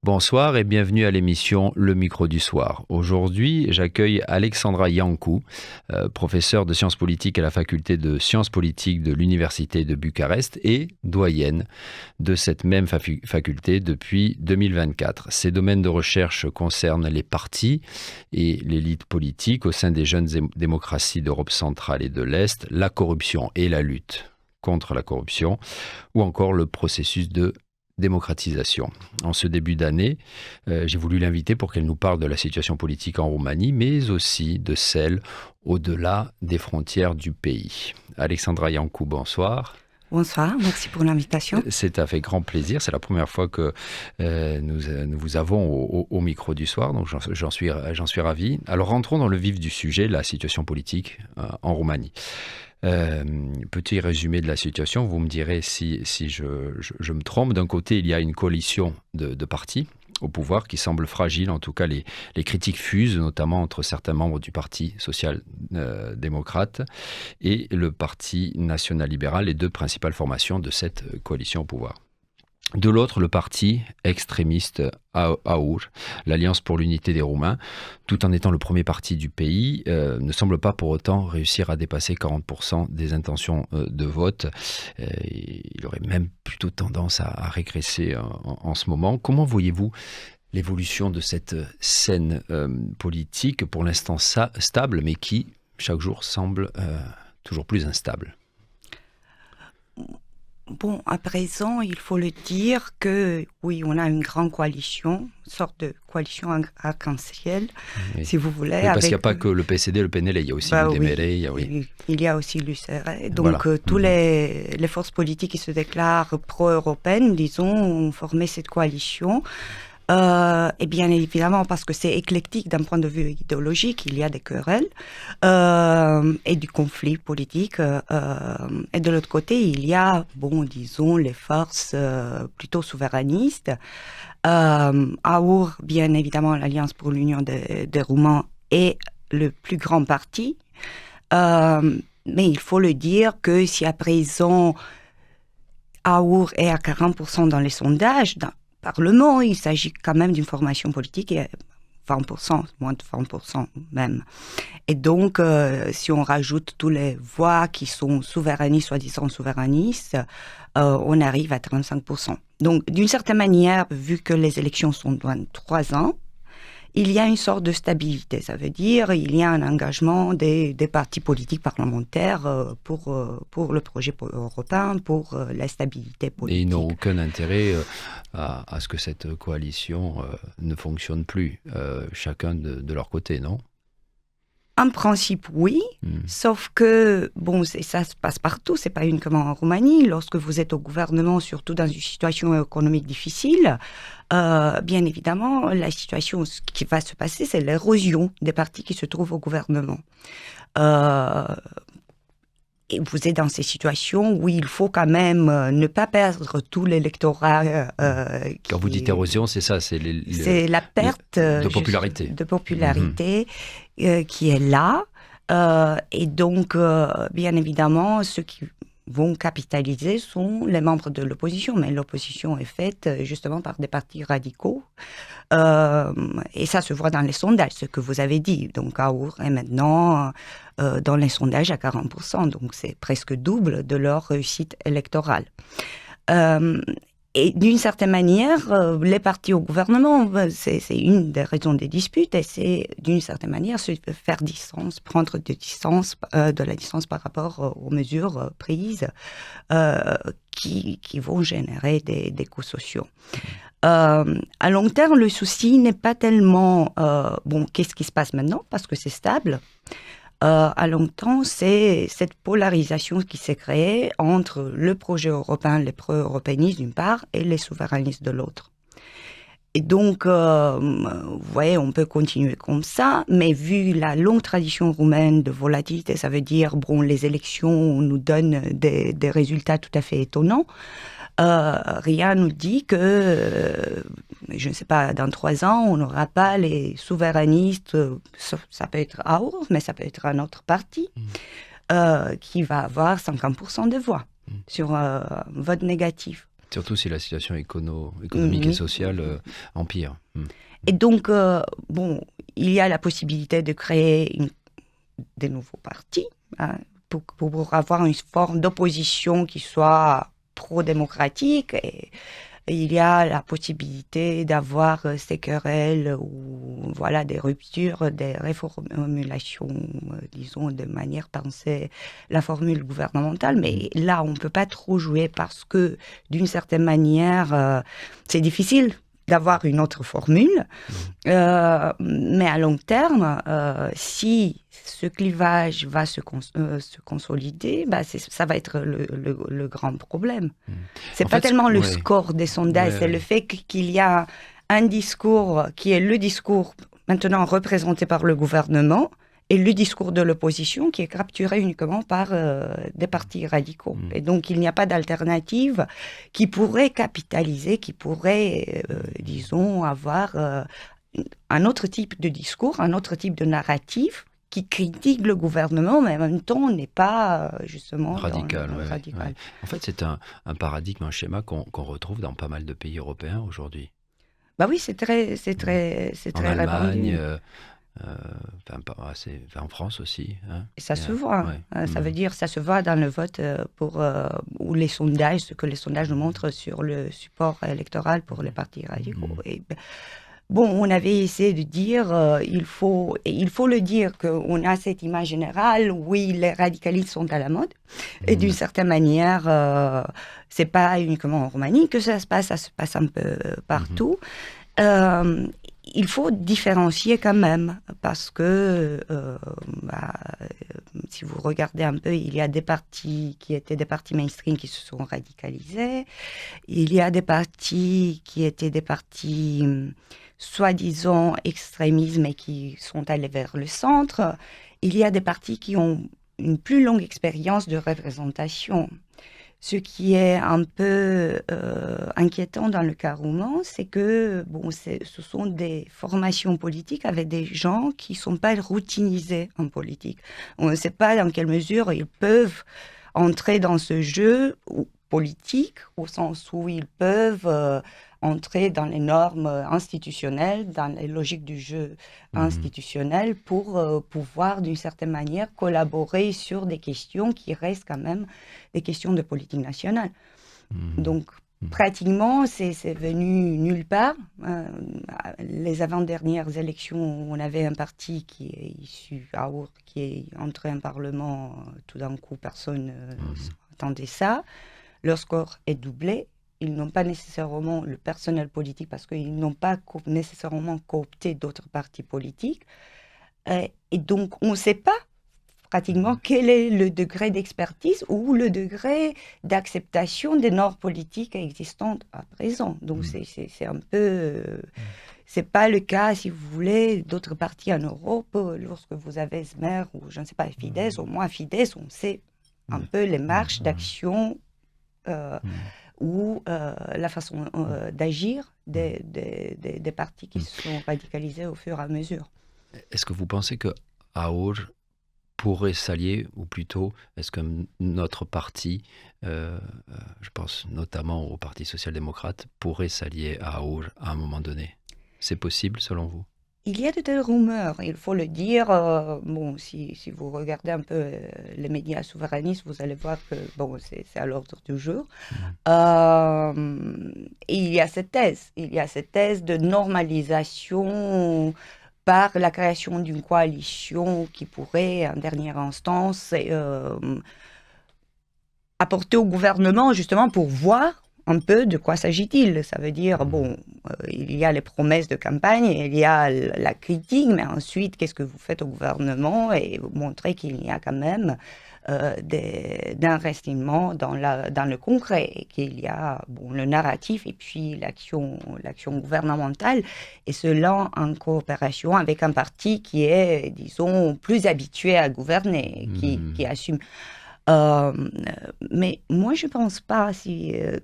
Bonsoir et bienvenue à l'émission Le Micro du Soir. Aujourd'hui, j'accueille Alexandra Iancu, professeure de sciences politiques à la faculté de sciences politiques de l'Université de Bucarest et doyenne de cette même faculté depuis 2024. Ses domaines de recherche concernent les partis et l'élite politique au sein des jeunes démocraties d'Europe centrale et de l'Est, la corruption et la lutte contre la corruption, ou encore le processus de démocratisation. En ce début d'année, j'ai voulu l'inviter pour qu'elle nous parle de la situation politique en Roumanie, mais aussi de celle au-delà des frontières du pays. Alexandra Iancu, bonsoir. Bonsoir, merci pour l'invitation. C'est avec grand plaisir. C'est la première fois que nous vous avons au micro du soir, donc j'en suis ravi. Alors rentrons dans le vif du sujet, la situation politique en Roumanie. Petit résumé de la situation, vous me direz si je me trompe. D'un côté, il y a une coalition de partis au pouvoir qui semble fragile. En tout cas, les critiques fusent, notamment entre certains membres du Parti social-démocrate et le Parti national-libéral, les deux principales formations de cette coalition au pouvoir. De l'autre, le parti extrémiste AUR, l'Alliance pour l'unité des Roumains, tout en étant le premier parti du pays, ne semble pas pour autant réussir à dépasser 40% des intentions de vote. Il aurait même plutôt tendance à régresser en ce moment. Comment voyez-vous l'évolution de cette scène politique, pour l'instant stable, mais qui, chaque jour, semble toujours plus instable ? Bon, à présent, il faut le dire que, oui, on a une grande coalition, une sorte de coalition arc-en-ciel, oui. si vous voulez. Oui, parce qu'il n'y a pas que le PSD et le PNL, il y a aussi l'UDMR. Oui. Il y a aussi l'UCR. Donc, voilà. Tous les forces politiques qui se déclarent pro-européennes, disons, ont formé cette coalition. Et bien évidemment, parce que c'est éclectique d'un point de vue idéologique, il y a des querelles et du conflit politique. Et de l'autre côté, il y a, disons, les forces plutôt souverainistes. AUR, bien évidemment, l'Alliance pour l'Union des Roumains est le plus grand parti. Mais il faut le dire que si à présent AUR est à 40% dans les sondages, Parlement, il s'agit quand même d'une formation politique et 20%, moins de 20% même. Et donc, si on rajoute toutes les voix qui sont souverainistes, soi-disant souverainistes, on arrive à 35%. Donc, d'une certaine manière, vu que les élections sont dans 3 ans, il y a une sorte de stabilité. Ça veut dire il y a un engagement des partis politiques parlementaires pour le projet européen, pour la stabilité politique. Et ils n'ont aucun intérêt à ce que cette coalition ne fonctionne plus, chacun de leur côté, non ? En principe, oui, sauf que, ça se passe partout, c'est pas uniquement en Roumanie. Lorsque vous êtes au gouvernement, surtout dans une situation économique difficile, bien évidemment, la situation, ce qui va se passer, c'est l'érosion des partis qui se trouvent au gouvernement. Et vous êtes dans ces situations où il faut quand même ne pas perdre tout l'électorat. Quand vous dites érosion, c'est ça, c'est la perte de popularité. De popularité qui est là. Et donc, bien évidemment, ceux qui vont capitaliser sont les membres de l'opposition. Mais l'opposition est faite justement par des partis radicaux. Et ça se voit dans les sondages, ce que vous avez dit. Donc, AUR est maintenant dans les sondages à 40%. Donc, c'est presque double de leur réussite électorale. Et d'une certaine manière, les partis au gouvernement, c'est une des raisons des disputes, et c'est d'une certaine manière se faire distance, prendre de la distance par rapport aux mesures prises qui vont générer des coûts sociaux. À long terme, le souci n'est pas tellement qu'est-ce qui se passe maintenant, parce que c'est stable. À long terme, c'est cette polarisation qui s'est créée entre le projet européen, les pro-européanistes d'une part, et les souverainistes de l'autre. Et donc, vous voyez, on peut continuer comme ça, mais vu la longue tradition roumaine de volatilité, ça veut dire, les élections nous donnent des résultats tout à fait étonnants. Rien nous dit que, je ne sais pas, dans 3 ans, on n'aura pas les souverainistes, ça peut être AUR, mais ça peut être un autre parti, qui va avoir 50% de voix sur vote négatif. Surtout si la situation économique et sociale empire. Et donc, il y a la possibilité de créer des nouveaux partis hein, pour avoir une forme d'opposition qui soit pro-démocratique. Et il y a la possibilité d'avoir ces querelles ou voilà, des ruptures, des reformulations, disons, de manière penser la formule gouvernementale. Mais là, on ne peut pas trop jouer parce que, d'une certaine manière, c'est difficile d'avoir une autre formule. Mais à long terme, si ce clivage va se consolider, ça va être le grand problème. C'est pas tellement le score des sondages, c'est le fait qu'il y a un discours qui est le discours maintenant représenté par le gouvernement et le discours de l'opposition qui est capturé uniquement par des partis radicaux. Et donc, il n'y a pas d'alternative qui pourrait capitaliser, qui pourrait, disons, avoir un autre type de discours, un autre type de narratif qui critique le gouvernement, mais en même temps n'est pas justement radical. Ouais. En fait, c'est un paradigme, un schéma qu'on retrouve dans pas mal de pays européens aujourd'hui. Bah oui, c'est très en Allemagne, en France aussi. Hein. Et ça se voit. Ça veut dire, ça se voit dans le vote ou les sondages, ce que les sondages nous montrent sur le support électoral pour les partis radicaux. Et, on avait essayé de dire, il faut le dire, qu'on a cette image générale, oui, les radicalistes sont à la mode, et d'une certaine manière, c'est pas uniquement en Roumanie que ça se passe un peu partout. Il faut différencier quand même, parce que si vous regardez un peu, il y a des partis qui étaient des partis mainstream qui se sont radicalisés, il y a des partis qui étaient des partis soi-disant extrémisme et qui sont allés vers le centre, il y a des partis qui ont une plus longue expérience de représentation. Ce qui est un peu inquiétant dans le cas roumain, c'est que ce sont des formations politiques avec des gens qui ne sont pas routinisés en politique. On ne sait pas dans quelle mesure ils peuvent entrer dans ce jeu politique, au sens où ils peuvent entrer dans les normes institutionnelles, dans les logiques du jeu institutionnel pour pouvoir, d'une certaine manière, collaborer sur des questions qui restent quand même des questions de politique nationale. Donc, pratiquement, c'est venu nulle part. Les avant-dernières élections, on avait un parti qui est issu AOR, qui est entré en Parlement, tout d'un coup, personne n'attendait ça. Leur score est doublé. Ils n'ont pas nécessairement le personnel politique parce qu'ils n'ont pas nécessairement coopté d'autres partis politiques. Et donc, on ne sait pas pratiquement quel est le degré d'expertise ou le degré d'acceptation des normes politiques existantes à présent. Donc, c'est un peu... c'est pas le cas, si vous voulez, d'autres partis en Europe. Lorsque vous avez Smer ou, je ne sais pas, Fidesz, au moins Fidesz, on sait un peu les marches d'action ou la façon d'agir des partis qui se sont radicalisés au fur et à mesure. Est-ce que vous pensez que AOR pourrait s'allier, ou plutôt, est-ce que notre parti, je pense notamment au Parti social-démocrate, pourrait s'allier à AOR à un moment donné? C'est possible, selon vous? Il y a de telles rumeurs, il faut le dire. Si vous regardez un peu les médias souverainistes, vous allez voir que c'est à l'ordre du jour. Et il y a cette thèse. Il y a cette thèse de normalisation par la création d'une coalition qui pourrait, en dernière instance, apporter au gouvernement, justement, pour voir un peu de quoi s'agit-il. Ça veut dire, il y a les promesses de campagne, il y a la critique, mais ensuite, qu'est-ce que vous faites au gouvernement et vous montrez qu'il y a quand même d'investissement dans le concret, qu'il y a le narratif et puis l'action gouvernementale, et cela en coopération avec un parti qui est, disons, plus habitué à gouverner, qui assume. Mais moi, je ne pense pas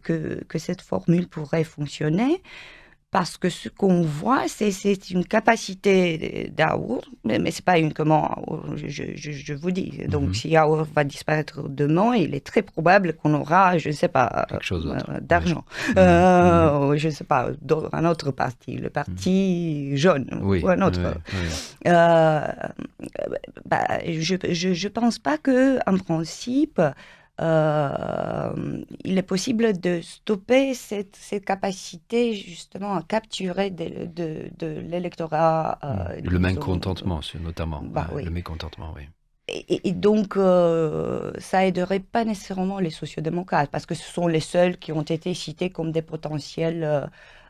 que cette formule pourrait fonctionner Parce que ce qu'on voit, c'est une capacité d'Aour, mais ce n'est pas uniquement Aour, je vous dis. Donc, si Aour va disparaître demain, il est très probable qu'on aura, je ne sais pas, quelque chose d'autre. d'argent. Je ne sais pas, un autre parti, le parti jaune, ou un autre. Je ne pense pas qu'en principe, il est possible de stopper cette capacité justement à capturer de l'électorat. Le mécontentement, notamment. Oui. Le mécontentement, oui. Et donc, ça aiderait pas nécessairement les sociodémocrates, parce que ce sont les seuls qui ont été cités comme des potentiels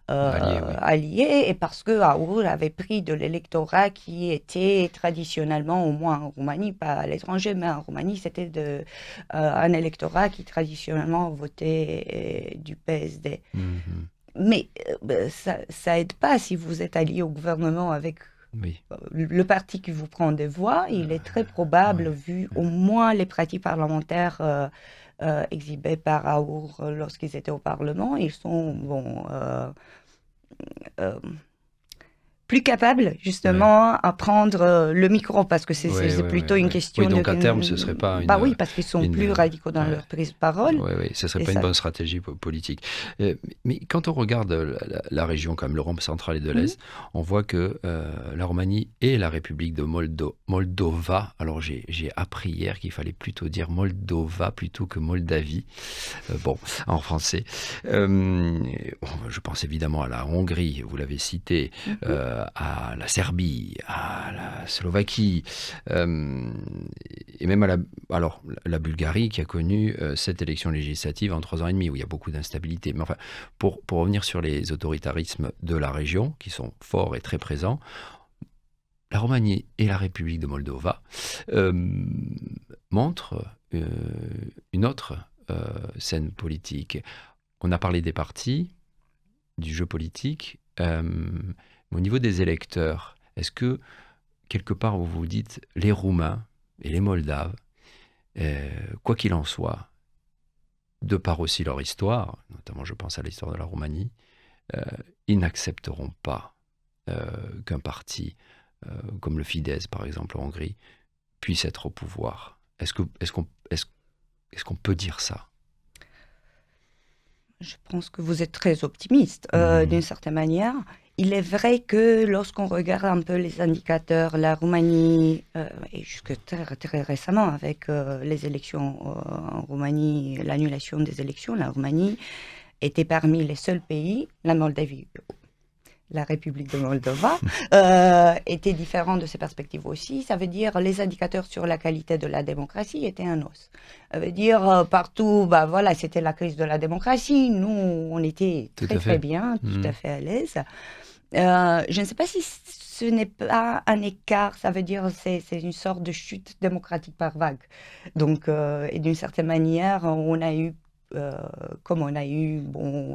alliés, et parce que Aour avait pris de l'électorat qui était traditionnellement, au moins en Roumanie, pas à l'étranger, mais en Roumanie, c'était un électorat qui traditionnellement votait du PSD. Mais ça aide pas si vous êtes allié au gouvernement avec le parti qui vous prend des voix. Il est très probable, vu au moins les pratiques parlementaires exhibées par Aour lorsqu'ils étaient au Parlement, ils sont plus capables justement à prendre le micro, parce que c'est plutôt une question de... Oui, donc à terme, ce ne serait pas une... oui, parce qu'ils sont plus radicaux dans leur prise de parole. Oui, ce ne serait pas une bonne stratégie politique. Mais quand on regarde la région, comme l'Europe centrale et de l'Est, on voit que la Roumanie et la République de Moldova, alors j'ai appris hier qu'il fallait plutôt dire Moldova plutôt que Moldavie, en français. Je pense évidemment à la Hongrie, vous l'avez cité, à la Serbie, à la Slovaquie, et même à la Bulgarie, qui a connu cette élection législative en 3 ans et demi, où il y a beaucoup d'instabilité. Mais enfin, pour revenir sur les autoritarismes de la région, qui sont forts et très présents, la Roumanie et la République de Moldova montrent une autre scène politique. On a parlé des partis, du jeu politique, au niveau des électeurs, est-ce que, quelque part, vous vous dites, les Roumains et les Moldaves, quoi qu'il en soit, de par aussi leur histoire, notamment je pense à l'histoire de la Roumanie, ils n'accepteront pas qu'un parti comme le Fidesz, par exemple, en Hongrie, puisse être au pouvoir. Est-ce qu'on peut dire ça ? Je pense que vous êtes très optimiste, d'une certaine manière. Il est vrai que lorsqu'on regarde un peu les indicateurs, la Roumanie, et jusque très, très récemment avec les élections en Roumanie, l'annulation des élections, la Roumanie était parmi les seuls pays, la Moldavie, la République de Moldova, était différent de ces perspectives aussi. Ça veut dire les indicateurs sur la qualité de la démocratie étaient un os. Ça veut dire partout, c'était la crise de la démocratie. Nous, on était très bien, tout à fait à l'aise. Je ne sais pas si ce n'est pas un écart, ça veut dire c'est une sorte de chute démocratique par vague. Donc, et d'une certaine manière, on a eu comme on a eu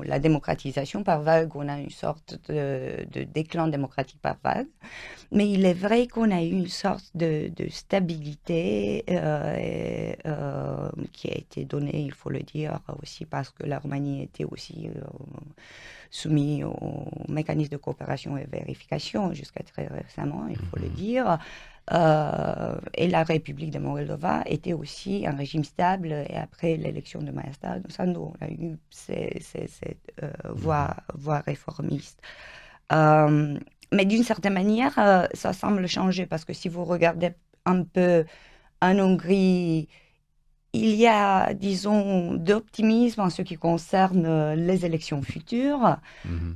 la démocratisation par vague, on a une sorte de déclin démocratique par vague. Mais il est vrai qu'on a eu une sorte de stabilité qui a été donnée, il faut le dire, aussi parce que la Roumanie était aussi soumise au mécanisme de coopération et vérification jusqu'à très récemment, il faut le dire. Et la République de Moldova était aussi un régime stable, et après l'élection de Maia Sandu, on a eu cette voie réformiste. Mais d'une certaine manière, ça semble changer, parce que si vous regardez un peu en Hongrie, il y a, disons, d'optimisme en ce qui concerne les élections futures.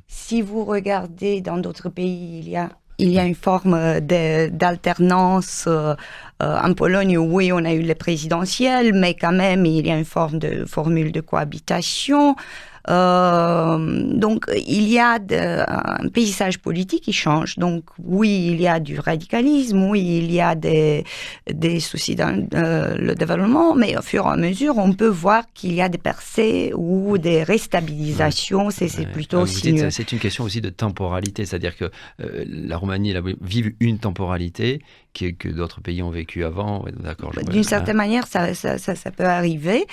Si vous regardez dans d'autres pays, il y a une forme d'alternance. En Pologne, oui, on a eu les présidentielles, mais quand même, il y a une forme de formule de cohabitation. Donc, il y a un paysage politique qui change. Donc, oui, il y a du radicalisme, oui, il y a des soucis dans le développement, mais au fur et à mesure, on peut voir qu'il y a des percées ou des réstabilisations. C'est plutôt sinueux. C'est une question aussi de temporalité, c'est-à-dire que la Roumanie vit une temporalité que d'autres pays ont vécu avant. D'accord. D'une certaine manière, ça peut arriver.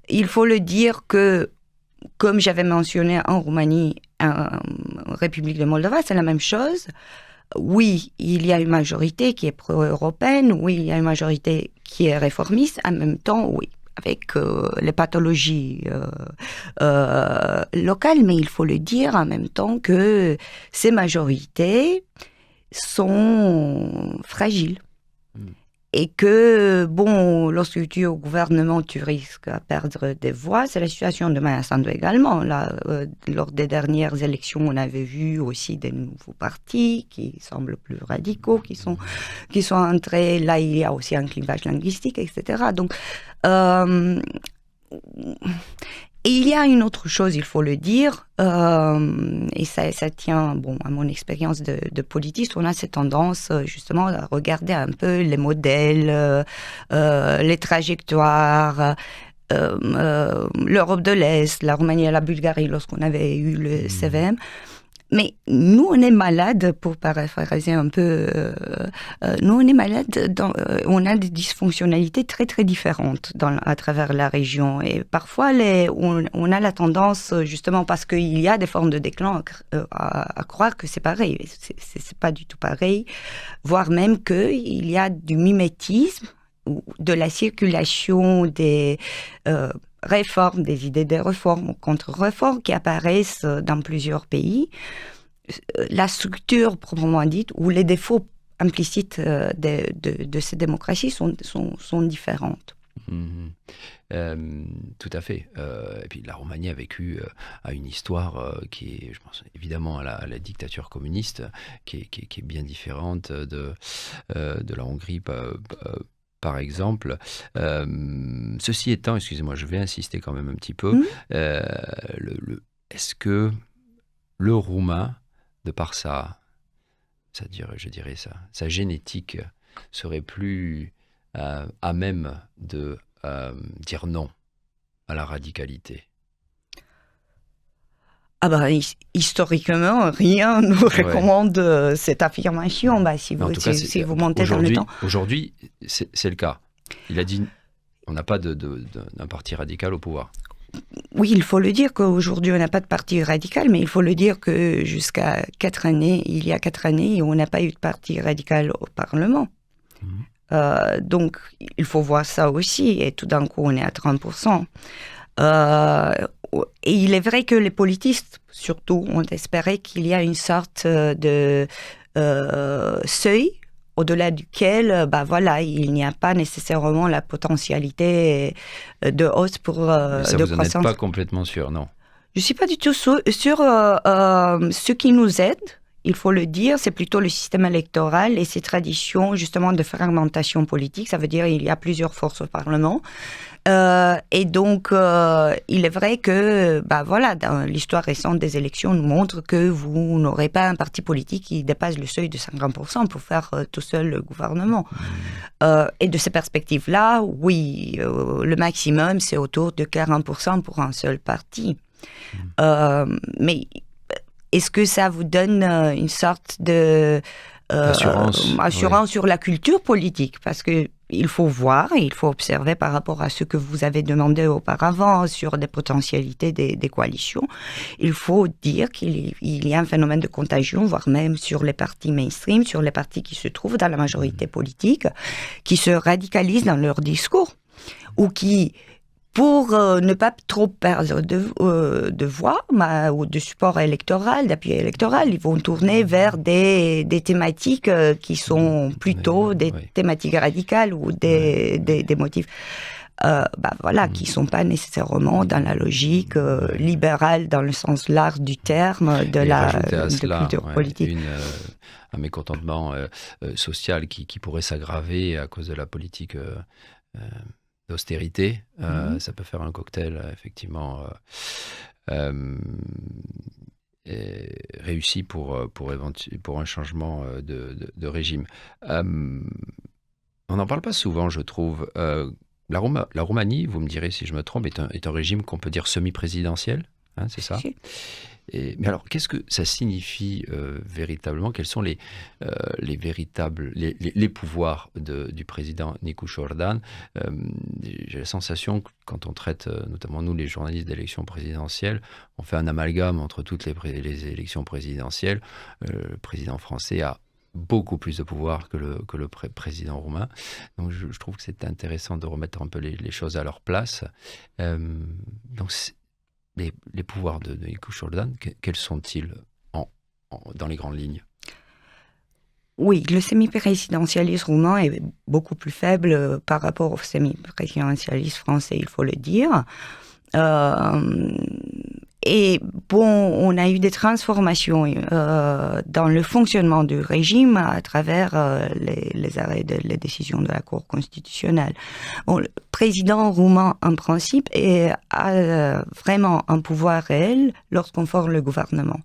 Il faut le dire que, comme j'avais mentionné en Roumanie, République de Moldova, c'est la même chose. Oui, il y a une majorité qui est pro-européenne, oui, il y a une majorité qui est réformiste, en même temps, oui, avec les pathologies locales, mais il faut le dire en même temps que ces majorités sont fragiles. Et que, bon, lorsque tu es au gouvernement, tu risques à perdre des voix. C'est la situation de Mayasandu également. Là, lors des dernières élections, on avait vu aussi des nouveaux partis qui semblent plus radicaux, qui sont entrés. Là, il y a aussi un clivage linguistique, etc. Donc, et il y a une autre chose, il faut le dire, et ça tient à mon expérience de politiste. On a cette tendance justement à regarder un peu les modèles, les trajectoires, l'Europe de l'Est, la Roumanie et la Bulgarie lorsqu'on avait eu le CVM. Mais nous, on est malades, pour paraphraser un peu, nous, on est malades, on a des dysfonctionnalités très, très différentes à travers la région. Et parfois, on a la tendance, justement, parce qu'il y a des formes de déclin, à croire que c'est pareil. C'est pas du tout pareil, voire même qu'il y a du mimétisme, de la circulation des réformes, des idées de réformes ou contre-réformes qui apparaissent dans plusieurs pays. La structure proprement dite ou les défauts implicites de ces démocraties sont différentes. Tout à fait. Et puis la Roumanie a vécu a une histoire qui est, je pense, évidemment à la dictature communiste, qui est bien différente de la Hongrie. Par exemple, ceci étant, excusez-moi, je vais insister quand même un petit peu, est-ce que le roumain, de par sa génétique, serait plus à même de dire non à la radicalité? Historiquement, rien ne recommande cette affirmation. Si vous montez dans le temps. Aujourd'hui, c'est le cas. Il a dit, on n'a pas d'un parti radical au pouvoir. Oui, il faut le dire qu'aujourd'hui, on n'a pas de parti radical, mais il faut le dire que jusqu'à il y a 4 années, on n'a pas eu de parti radical au Parlement. Donc, il faut voir ça aussi. Et tout d'un coup, on est à 30%. Et il est vrai que les politistes, surtout, ont espéré qu'il y a une sorte de seuil au-delà duquel, il n'y a pas nécessairement la potentialité de hausse pour ça, de vous croissance. Vous n'êtes pas complètement sûr, non? Je ne suis pas du tout sur ce qui nous aide. Il faut le dire, c'est plutôt le système électoral et ses traditions justement de fragmentation politique. Ça veut dire qu'il y a plusieurs forces au Parlement. Et donc, il est vrai que, dans l'histoire récente des élections nous montre que vous n'aurez pas un parti politique qui dépasse le seuil de 50% pour faire tout seul le gouvernement. Et de ces perspectives-là, oui, le maximum, c'est autour de 40% pour un seul parti. Mais est-ce que ça vous donne une sorte de assurance sur la culture politique? Parce que il faut voir et il faut observer par rapport à ce que vous avez demandé auparavant sur des potentialités des coalitions. Il faut dire qu'il y a un phénomène de contagion, voire même sur les partis mainstream, sur les partis qui se trouvent dans la majorité politique, qui se radicalisent dans leur discours ou qui, pour ne pas trop perdre de voix ou de support électoral, d'appui électoral, ils vont tourner vers des thématiques qui sont plutôt des thématiques radicales ou des motifs qui ne sont pas nécessairement dans la logique libérale dans le sens large du terme de la culture politique. Un mécontentement social qui pourrait s'aggraver à cause de la politique d'austérité, ça peut faire un cocktail effectivement réussi pour un changement de régime. On n'en parle pas souvent, je trouve. La Roumanie, vous me direz si je me trompe, est un régime qu'on peut dire semi-présidentiel. hein, c'est ça. Mais alors, qu'est-ce que ça signifie véritablement? Quels sont les véritables les pouvoirs du président Nicu Jordan? J'ai la sensation que quand on traite, notamment nous, les journalistes d'élections présidentielles, on fait un amalgame entre toutes les élections présidentielles. Le président français a beaucoup plus de pouvoir que le président roumain. Donc, je trouve que c'est intéressant de remettre un peu les choses à leur place. Donc, les pouvoirs de Nicu Jordan, quels sont-ils dans les grandes lignes? Oui, le semi-présidentialisme roumain est beaucoup plus faible par rapport au semi-présidentialisme français, il faut le dire. Et bon, on a eu des transformations dans le fonctionnement du régime à travers les arrêts les décisions de la Cour constitutionnelle. Bon, le président roumain, en principe, a vraiment un pouvoir réel lorsqu'on forme le gouvernement.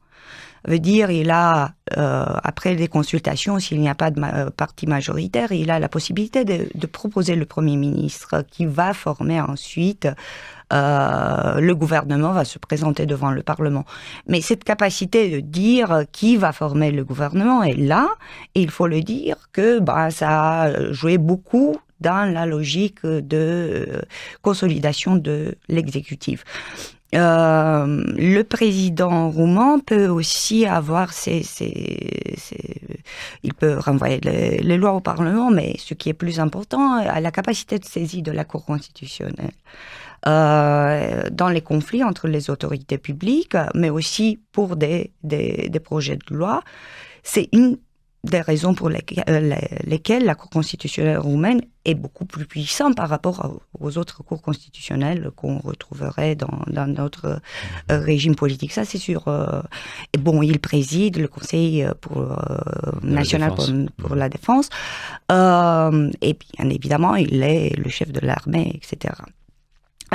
Veut dire, il a, après des consultations, s'il n'y a pas de parti majoritaire, il a la possibilité de proposer le Premier ministre qui va former ensuite le gouvernement, va se présenter devant le Parlement. Mais cette capacité de dire qui va former le gouvernement est là, et il faut le dire que ça a joué beaucoup dans la logique de consolidation de l'exécutif. Le président roumain peut aussi avoir il peut renvoyer les lois au Parlement, mais ce qui est plus important, a la capacité de saisie de la Cour constitutionnelle. Dans les conflits entre les autorités publiques, mais aussi pour des projets de loi. C'est une des raisons pour lesquelles la Cour constitutionnelle roumaine est beaucoup plus puissante par rapport aux autres cours constitutionnelles qu'on retrouverait dans notre régime politique. Ça, c'est sûr. Et bon, il préside le Conseil national pour la défense. Et bien évidemment, il est le chef de l'armée, etc.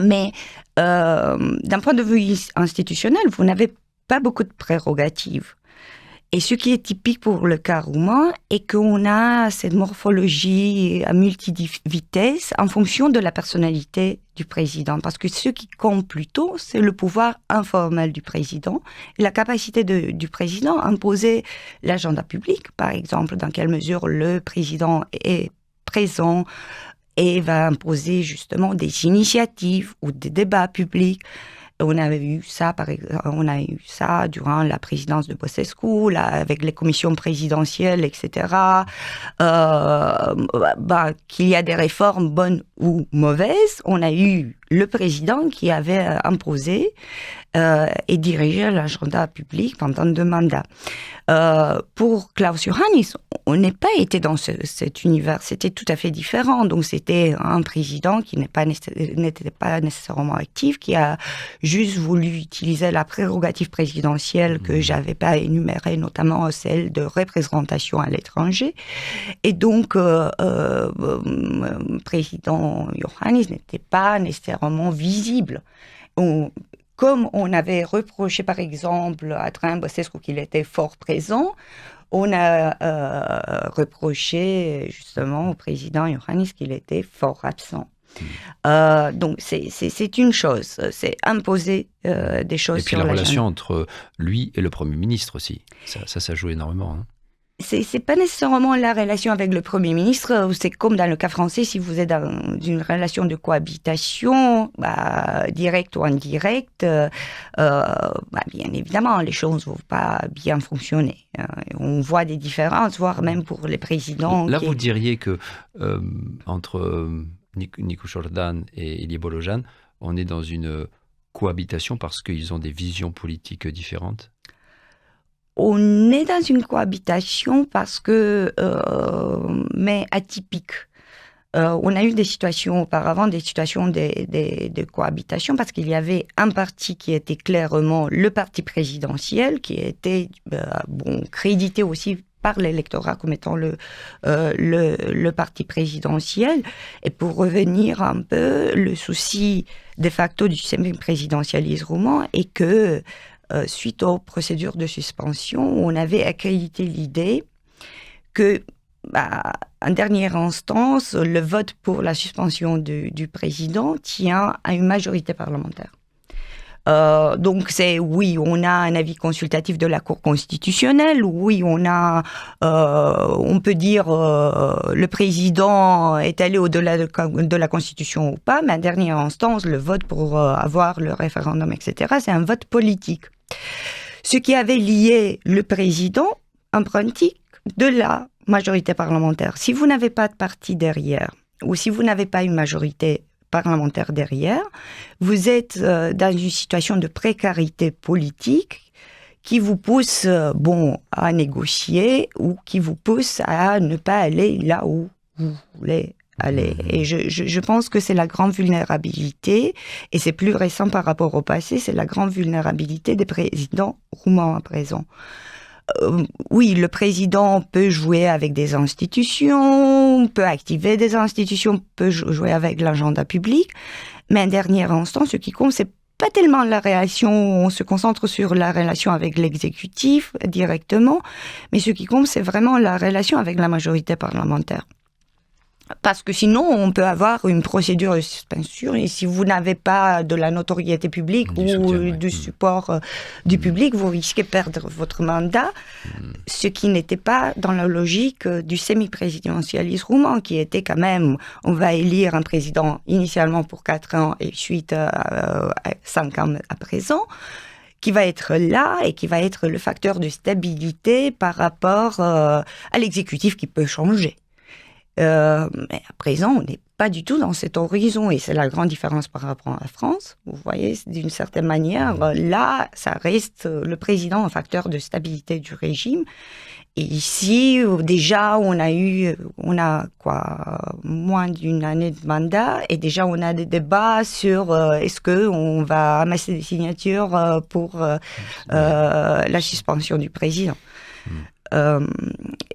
Mais d'un point de vue institutionnel, vous n'avez pas beaucoup de prérogatives. Et ce qui est typique pour le cas roumain est qu'on a cette morphologie à multivitesse en fonction de la personnalité du président. Parce que ce qui compte plutôt, c'est le pouvoir informel du président et la capacité du président à imposer l'agenda public, par exemple, dans quelle mesure le président est présent et va imposer justement des initiatives ou des débats publics. On a eu ça durant la présidence de Băsescu, avec les commissions présidentielles, etc. Qu'il y a des réformes bonnes ou mauvaises, on a eu le président qui avait imposé et dirigé l'agenda public pendant 2 mandats. Pour Klaus Iohannis, on n'est pas été dans cet univers, c'était tout à fait différent. Donc c'était un président qui n'était pas nécessairement actif, qui a juste voulu utiliser la prérogative présidentielle que j'avais pas énumérée, notamment celle de représentation à l'étranger. Et donc, président Iohannis n'était pas nécessairement visible. Comme on avait reproché, par exemple, à Traian Băsescu qu'il était fort présent, on a reproché justement au président Iohannis qu'il était fort absent. Donc c'est une chose, c'est imposer des choses sur la relation entre lui et le Premier ministre aussi, ça joue énormément. Hein. C'est pas nécessairement la relation avec le Premier ministre, c'est comme dans le cas français, si vous êtes dans une relation de cohabitation, directe ou indirecte, bien évidemment, les choses ne vont pas bien fonctionner. On voit des différences, voire même pour les présidents. Là, vous diriez que entre Nicu Jordan et Ilie Bolojan, on est dans une cohabitation parce qu'ils ont des visions politiques différentes? On est dans une cohabitation parce que, mais atypique. On a eu des situations auparavant, des situations de cohabitation, parce qu'il y avait un parti qui était clairement le parti présidentiel, qui était crédité aussi par l'électorat comme étant le parti présidentiel. Et pour revenir un peu, le souci de facto du semi-présidentialisme roumain est que suite aux procédures de suspension, on avait accrédité l'idée que, en dernière instance, le vote pour la suspension du président tient à une majorité parlementaire. Donc c'est oui, on a un avis consultatif de la Cour constitutionnelle, oui, on peut dire le président est allé au-delà de la Constitution ou pas, mais en dernière instance, le vote pour avoir le référendum, etc., c'est un vote politique. Ce qui avait lié le président en pratique de la majorité parlementaire. Si vous n'avez pas de parti derrière, ou si vous n'avez pas une majorité parlementaire derrière, vous êtes dans une situation de précarité politique qui vous pousse à négocier ou qui vous pousse à ne pas aller là où vous voulez aller. Et je pense que c'est la grande vulnérabilité, et c'est plus récent par rapport au passé, c'est la grande vulnérabilité des présidents roumains à présent. Oui, le président peut jouer avec des institutions, peut activer des institutions, peut jouer avec l'agenda public, mais en dernière instance, ce qui compte, c'est pas tellement la relation, on se concentre sur la relation avec l'exécutif directement, mais ce qui compte, c'est vraiment la relation avec la majorité parlementaire. Parce que sinon, on peut avoir une procédure de suspension, et si vous n'avez pas de la notoriété publique du support du public, vous risquez de perdre votre mandat, ce qui n'était pas dans la logique du semi-présidentialisme roumain, qui était quand même, on va élire un président initialement pour 4 ans et ensuite 5 ans à présent, qui va être là et qui va être le facteur de stabilité par rapport à l'exécutif qui peut changer. Mais à présent, on n'est pas du tout dans cet horizon, et c'est la grande différence par rapport à la France. Vous voyez, d'une certaine manière, là, ça reste le président un facteur de stabilité du régime. Et ici, déjà, on a moins d'une année de mandat, et déjà on a des débats sur est-ce que on va amasser des signatures pour la suspension du président.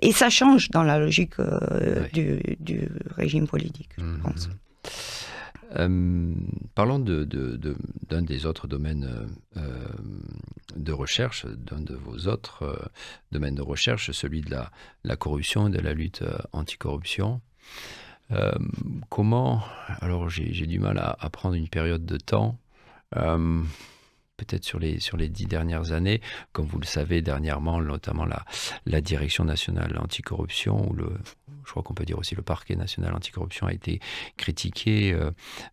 Et ça change dans la logique du régime politique, je pense. Parlons d'un des autres domaines de recherche, d'un de vos autres domaines de recherche, celui de la corruption et de la lutte anticorruption. Comment, alors j'ai du mal à prendre une période de temps, peut-être sur les 10 dernières années, comme vous le savez, dernièrement, notamment la Direction nationale anticorruption, ou je crois qu'on peut dire aussi le Parquet national anticorruption, a été critiqué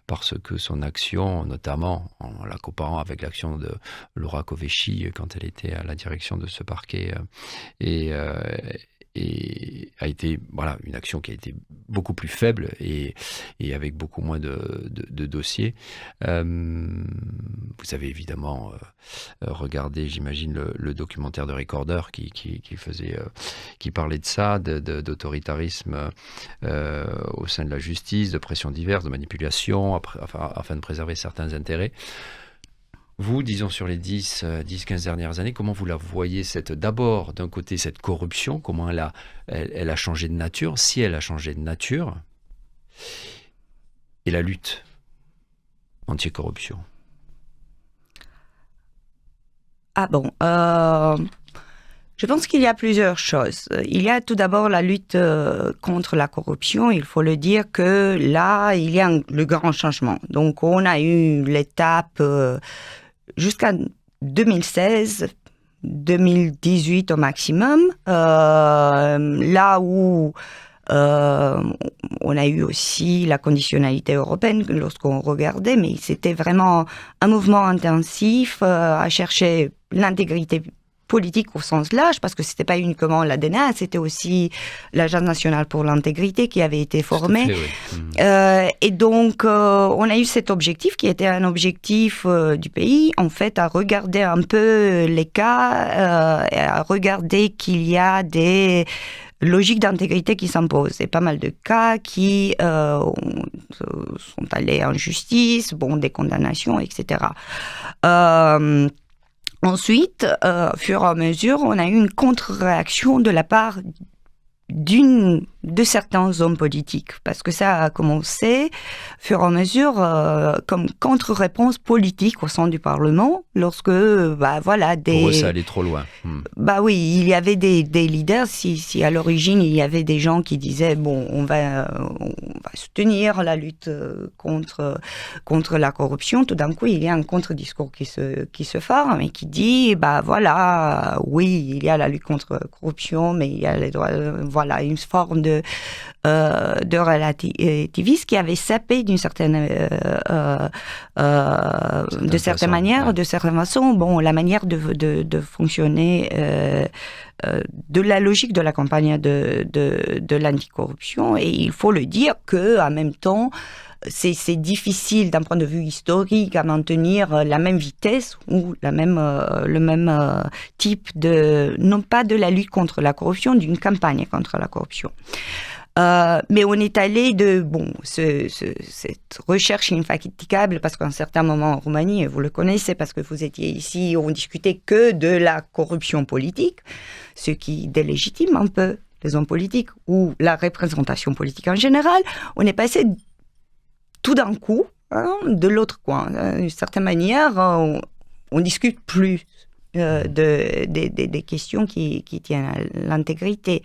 parce que son action, notamment en la comparant avec l'action de Laura Kövesi quand elle était à la direction de ce parquet, et a été une action qui a été beaucoup plus faible et avec beaucoup moins de dossiers. Vous avez évidemment regardé, j'imagine, le documentaire de Recorder qui parlait de ça, d'autoritarisme au sein de la justice, de pressions diverses, de manipulation, afin de préserver certains intérêts. Vous, disons sur les 10-15 dernières années, comment vous la voyez, d'abord, d'un côté, cette corruption, comment elle a changé de nature, si elle a changé de nature, et la lutte anti-corruption? Je pense qu'il y a plusieurs choses. Il y a tout d'abord la lutte contre la corruption. Il faut le dire que là, il y a le grand changement. Donc, on a eu l'étape jusqu'à 2016, 2018 au maximum, là où on a eu aussi la conditionnalité européenne lorsqu'on regardait, mais c'était vraiment un mouvement intensif à chercher l'intégrité politique au sens large, parce que c'était pas uniquement la DNA, c'était aussi l'Agence nationale pour l'intégrité qui avait été formée. Et donc, on a eu cet objectif qui était un objectif du pays, en fait, à regarder un peu les cas, à regarder qu'il y a des logiques d'intégrité qui s'imposent. Et pas mal de cas qui sont allés en justice, des condamnations, etc. Ensuite, au fur et à mesure, on a eu une contre-réaction de la part d'une de certains hommes politiques, parce que ça a commencé, au fur et à mesure, comme contre-réponse politique au sein du Parlement, lorsque, voilà, Pour eux, ça allait trop loin. Oui, il y avait des leaders, si à l'origine, il y avait des gens qui disaient, bon, on va soutenir la lutte contre la corruption, tout d'un coup, il y a un contre-discours qui se forme et qui dit, voilà, oui, il y a la lutte contre la corruption, mais il y a les droits, voilà, une forme de relativisme qui avait sapé d'une certaine manière, ouais. de certaine façon, la manière de fonctionner de la logique de la campagne de l'anticorruption. Et il faut le dire que en même temps, c'est difficile d'un point de vue historique à maintenir la même vitesse ou le même type non pas de la lutte contre la corruption, d'une campagne contre la corruption. Mais on est allé cette recherche infatigable, parce qu'à un certain moment en Roumanie, et vous le connaissez parce que vous étiez ici, on discutait que de la corruption politique, ce qui délégitime un peu les hommes politiques ou la représentation politique en général. On est passé tout d'un coup de l'autre coin. D'une certaine manière, on discute plus des questions qui tiennent à l'intégrité.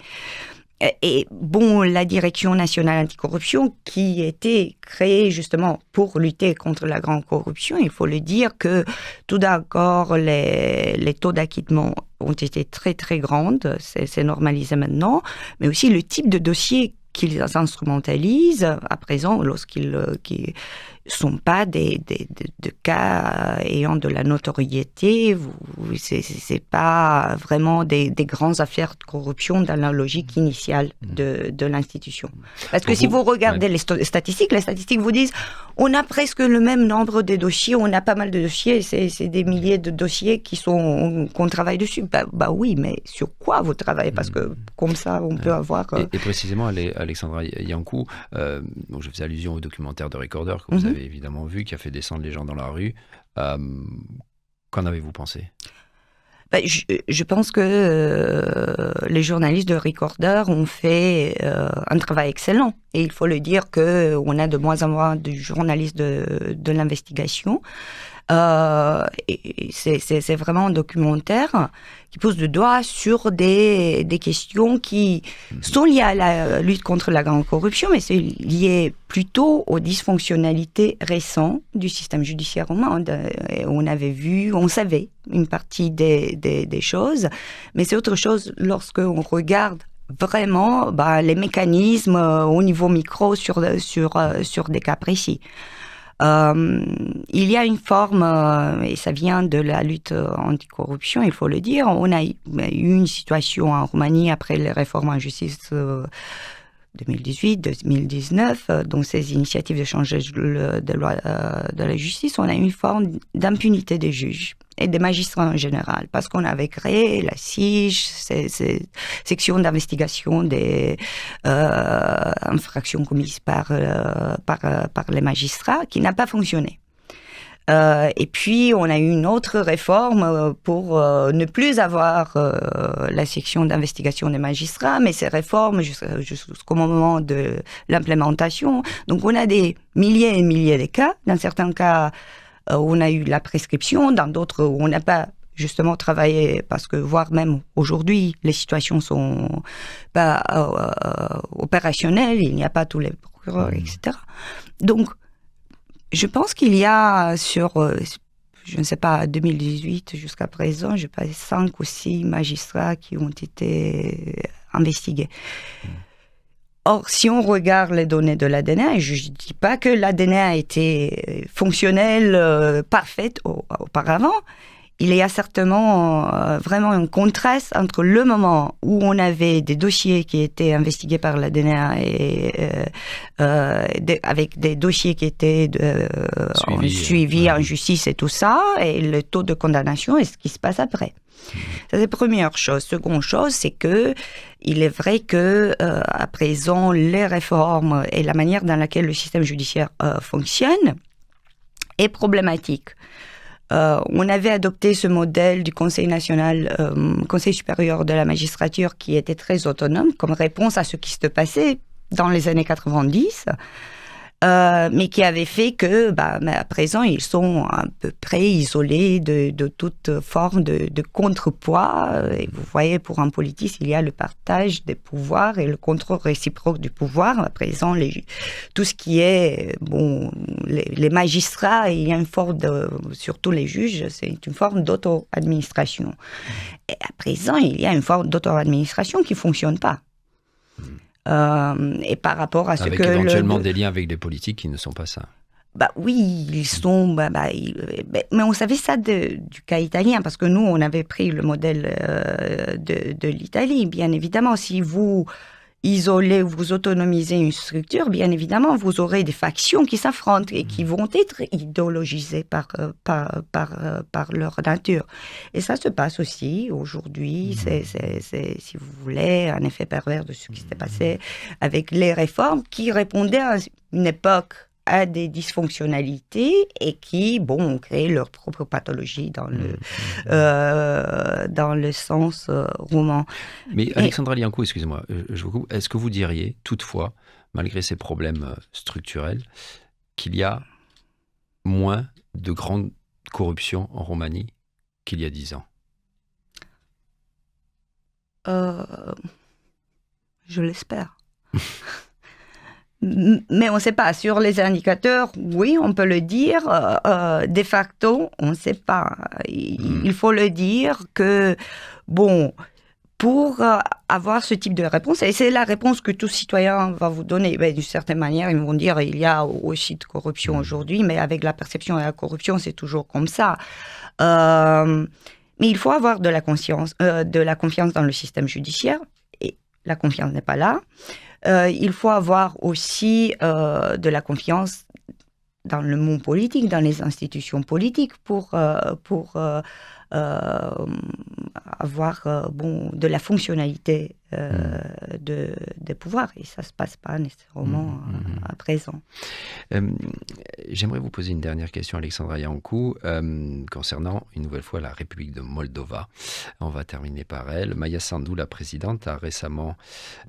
Et la Direction nationale anticorruption, qui était créée justement pour lutter contre la grande corruption, il faut le dire que tout d'accord, les taux d'acquittement ont été très très grands, c'est normalisé maintenant, mais aussi le type de dossier qu'ils instrumentalisent à présent lorsqu'ils ne sont pas des cas ayant de la notoriété, c'est pas vraiment des grandes affaires de corruption dans la logique initiale de l'institution. Parce que si vous regardez les statistiques vous disent on a presque le même nombre de dossiers, on a pas mal de dossiers, c'est des milliers de dossiers qu'on travaille dessus. Oui, mais sur quoi vous travaillez? Parce que comme ça, on peut avoir... Et précisément, Alexandra Yankou, donc je faisais allusion au documentaire de Recorder que vous avez évidemment vu, qui a fait descendre les gens dans la rue. Qu'en avez-vous pensé? Je pense que les journalistes de Recorder ont fait un travail excellent. Et il faut le dire qu'on a de moins en moins de journalistes de l'investigation. Et c'est vraiment un documentaire qui pose le doigt sur des questions qui sont liées à la lutte contre la grande corruption, mais c'est lié plutôt aux dysfonctionnalités récentes du système judiciaire roumain. On savait une partie des choses, mais c'est autre chose lorsqu'on regarde vraiment les mécanismes au niveau micro sur des cas précis. Il y a une forme, et ça vient de la lutte anticorruption, il faut le dire. On a eu une situation en Roumanie après les réformes en justice 2018-2019, donc ces initiatives de changer de loi de la justice, on a eu une forme d'impunité des juges et des magistrats en général, parce qu'on avait créé la SIJ, ces sections d'investigation des infractions commises par les magistrats, qui n'a pas fonctionné. Et puis, on a eu une autre réforme pour ne plus avoir la section d'investigation des magistrats, mais ces réformes jusqu'au moment de l'implémentation. Donc, on a des milliers et milliers de cas. Dans certains cas, on a eu la prescription. Dans d'autres, on n'a pas justement travaillé, parce que voire même aujourd'hui, les situations sont pas opérationnelles. Il n'y a pas tous les procureurs, etc. Donc, je pense qu'il y a je ne sais pas, 2018 jusqu'à présent, je pense 5 ou 6 magistrats qui ont été investigués. Or, si on regarde les données de la DNA, et je ne dis pas que la DNA était fonctionnelle, parfaite auparavant, il y a certainement vraiment un contraste entre le moment où on avait des dossiers qui étaient investigués par la DNA et avec des dossiers qui étaient suivis en justice et tout ça, et le taux de condamnation et ce qui se passe après. Ça, c'est la première chose. Seconde chose, c'est que il est vrai que à présent, les réformes et la manière dans laquelle le système judiciaire fonctionne est problématique. On avait adopté ce modèle du Conseil national, Conseil supérieur de la magistrature, qui était très autonome comme réponse à ce qui se passait dans les années 90. Mais qui avait fait que, à présent, ils sont à peu près isolés de toute forme de contrepoids. Et vous voyez, pour un politique, il y a le partage des pouvoirs et le contrôle réciproque du pouvoir. À présent, tout ce qui est, les magistrats, il y a une forme surtout les juges, c'est une forme d'auto-administration. Et à présent, il y a une forme d'auto-administration qui ne fonctionne pas. Et par rapport à ce avec que... éventuellement des liens avec des politiques qui ne sont pas ça. Oui, ils sont... mais on savait ça du cas italien, parce que nous, on avait pris le modèle de l'Italie. Bien évidemment, si vous isolez, vous autonomisez une structure, bien évidemment, vous aurez des factions qui s'affrontent et qui vont être idéologisées par leur nature. Et ça se passe aussi aujourd'hui. C'est, si vous voulez, un effet pervers de ce qui s'était passé avec les réformes qui répondaient à une époque à des dysfonctionnalités et qui, ont créé leur propre pathologie dans le sens roman. Mais Alexandra Liancourt, excusez-moi, je vous coupe. Est-ce que vous diriez, toutefois, malgré ces problèmes structurels, qu'il y a moins de grande corruption en Roumanie qu'il y a 10 ans? Je l'espère. Mais on ne sait pas. Sur les indicateurs, oui, on peut le dire. De facto, on ne sait pas. Il faut le dire que, pour avoir ce type de réponse, et c'est la réponse que tout citoyen va vous donner, d'une certaine manière, ils vont dire il y a aussi de corruption aujourd'hui, mais avec la perception de la corruption, c'est toujours comme ça. Mais il faut avoir de la confiance dans le système judiciaire, et la confiance n'est pas là. Il faut avoir aussi de la confiance dans le monde politique, dans les institutions politiques pour avoir de la fonctionnalité des pouvoirs. Et ça ne se passe pas nécessairement à présent. J'aimerais vous poser une dernière question, Alexandra Liancourt, concernant une nouvelle fois la République de Moldova. On va terminer par elle. Maia Sandu, la présidente, a récemment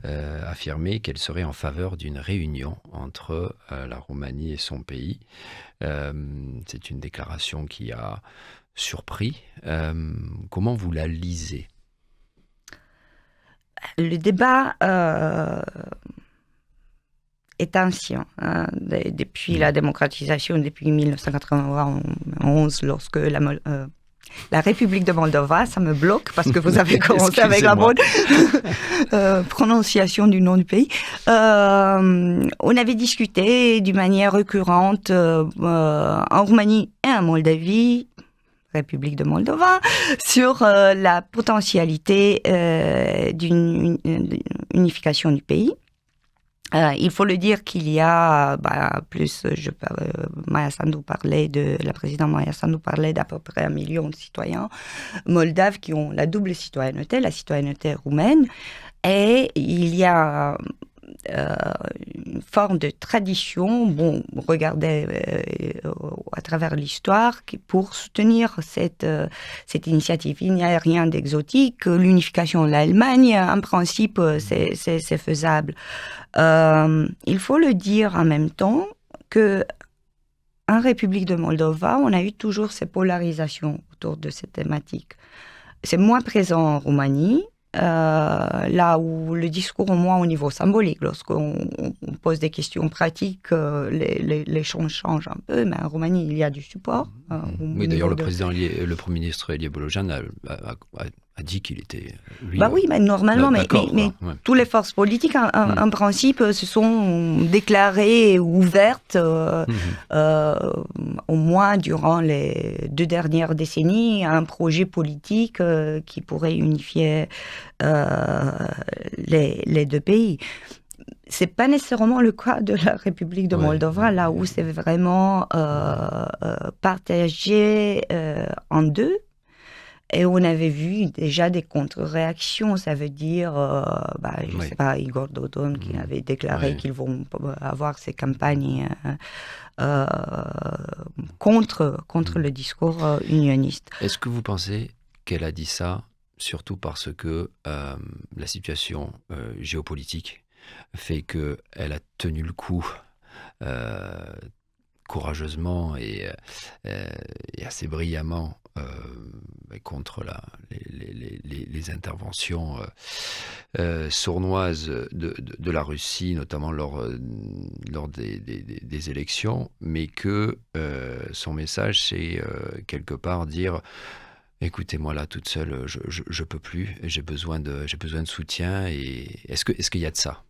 affirmé qu'elle serait en faveur d'une réunion entre la Roumanie et son pays. C'est une déclaration qui a surpris. Comment vous la lisez? Le débat est ancien. Depuis la démocratisation, depuis 1991, lorsque la République de Moldova, ça me bloque parce que vous avez commencé avec la bonne prononciation du nom du pays. On avait discuté d'une manière récurrente en Roumanie et en Moldavie, République de Moldova, sur la potentialité d'une unification du pays. Il faut le dire qu'il y a, la présidente Maia Sandu parlait d'à peu près 1 million de citoyens moldaves qui ont la double citoyenneté, la citoyenneté roumaine, et il y a une forme de tradition, regardez à travers l'histoire, pour soutenir cette initiative. Il n'y a rien d'exotique. L'unification de l'Allemagne, en principe, c'est faisable. Il faut le dire en même temps que en République de Moldova, on a eu toujours ces polarisations autour de cette thématique. C'est moins présent en Roumanie, là où le discours, au moins au niveau symbolique, lorsqu'on pose des questions pratiques, les choses changent un peu, mais en Roumanie, il y a du support. Oui, d'ailleurs, le Premier ministre Ilie Bolojan a dit qu'il était... oui, mais normalement, mais toutes les forces politiques, en principe, se sont déclarées ouvertes, au moins durant les 2 dernières décennies, à un projet politique qui pourrait unifier les 2 pays. C'est pas nécessairement le cas de la République de Moldova, là où c'est vraiment partagé en deux. Et on avait vu déjà des contre-réactions, ça veut dire, je ne sais pas, Igor Dodon qui avait déclaré qu'ils vont avoir ces campagnes contre le discours unioniste. Est-ce que vous pensez qu'elle a dit ça surtout parce que la situation géopolitique fait qu'elle a tenu le coup courageusement et assez brillamment contre les interventions sournoises de la Russie, notamment lors des élections, mais que son message, c'est quelque part dire « Écoutez-moi là, toute seule, je peux plus, j'ai besoin de soutien. » Et est-ce qu'il y a de ça ?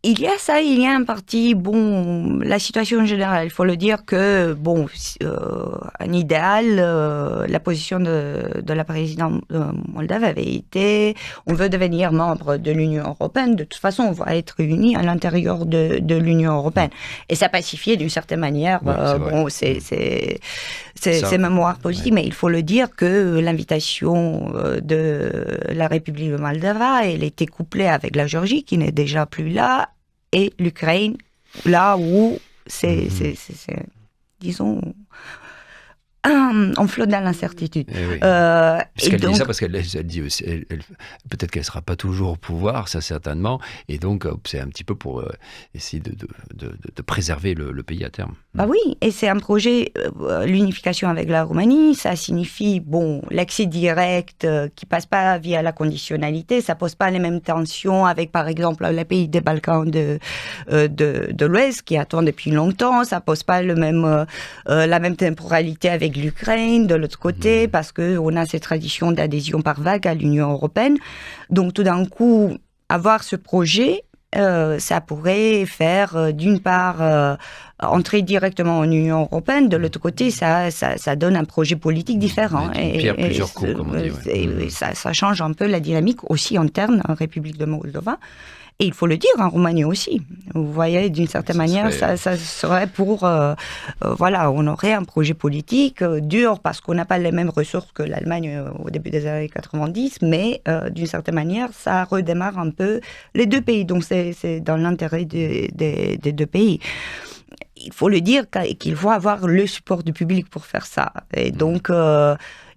Il y a ça, il y a un parti, la situation en général, il faut le dire que, en idéal, la position de la présidente moldave avait été, on veut devenir membre de l'Union européenne, de toute façon, on va être unis à l'intérieur de l'Union européenne. Et ça pacifiait d'une certaine manière, c'est mémoire positive, mais il faut le dire que l'invitation de la République de Moldava, elle était couplée avec la Géorgie, qui n'est déjà plus là, et l'Ukraine, là où c'est disons, on flotte dans l'incertitude. Parce qu'elle dit ça, parce qu'elle dit aussi, peut-être qu'elle ne sera pas toujours au pouvoir, ça certainement, et donc c'est un petit peu pour essayer de préserver le pays à terme. Bah oui, et c'est un projet, l'unification avec la Roumanie, ça signifie, l'accès direct qui passe pas via la conditionnalité, ça pose pas les mêmes tensions avec, par exemple, les pays des Balkans de l'Ouest qui attendent depuis longtemps, ça pose pas la même temporalité avec l'Ukraine de l'autre côté, parce qu'on a cette tradition d'adhésion par vague à l'Union européenne. Donc tout d'un coup, avoir ce projet, ça pourrait faire d'une part entrer directement en Union européenne, de l'autre côté ça donne un projet politique différent. Pierre plusieurs coups, comme on dit. Ça change un peu la dynamique aussi interne en République de Moldova. Et il faut le dire, en Roumanie aussi. Vous voyez, d'une certaine manière, ça serait pour... on aurait un projet politique dur parce qu'on n'a pas les mêmes ressources que l'Allemagne au début des années 90, mais d'une certaine manière, ça redémarre un peu les deux pays. Donc, c'est dans l'intérêt des deux pays. Il faut le dire qu'il faut avoir le support du public pour faire ça. Et donc,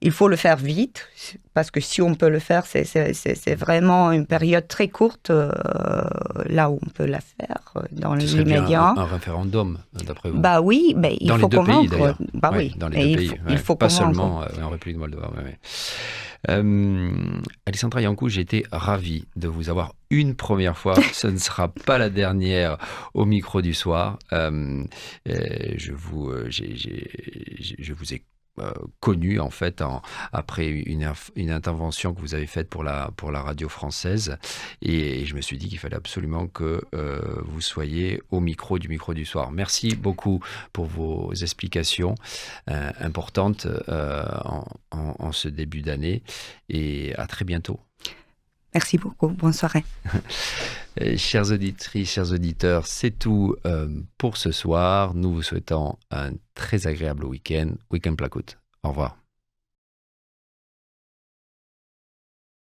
il faut le faire vite, parce que si on peut le faire, c'est vraiment une période très courte, là où on peut la faire, dans l'immédiat. Un référendum, d'après vous? Bah oui, mais il faut convaincre. Pays, bah oui, dans les deux pays. Il faut pas convaincre. Seulement en République de Moldova. Alexandra Iancu, j'ai été ravi de vous avoir une première fois. Ce ne sera pas la dernière au micro du soir. Je vous ai connu en fait après une intervention que vous avez faite pour la radio française, et je me suis dit qu'il fallait absolument que vous soyez au micro du soir. Merci beaucoup pour vos explications importantes en ce début d'année, et à très bientôt. Merci beaucoup, bonne soirée. Chères auditrices, chers auditeurs, c'est tout pour ce soir. Nous vous souhaitons un très agréable week-end placoute. Au revoir.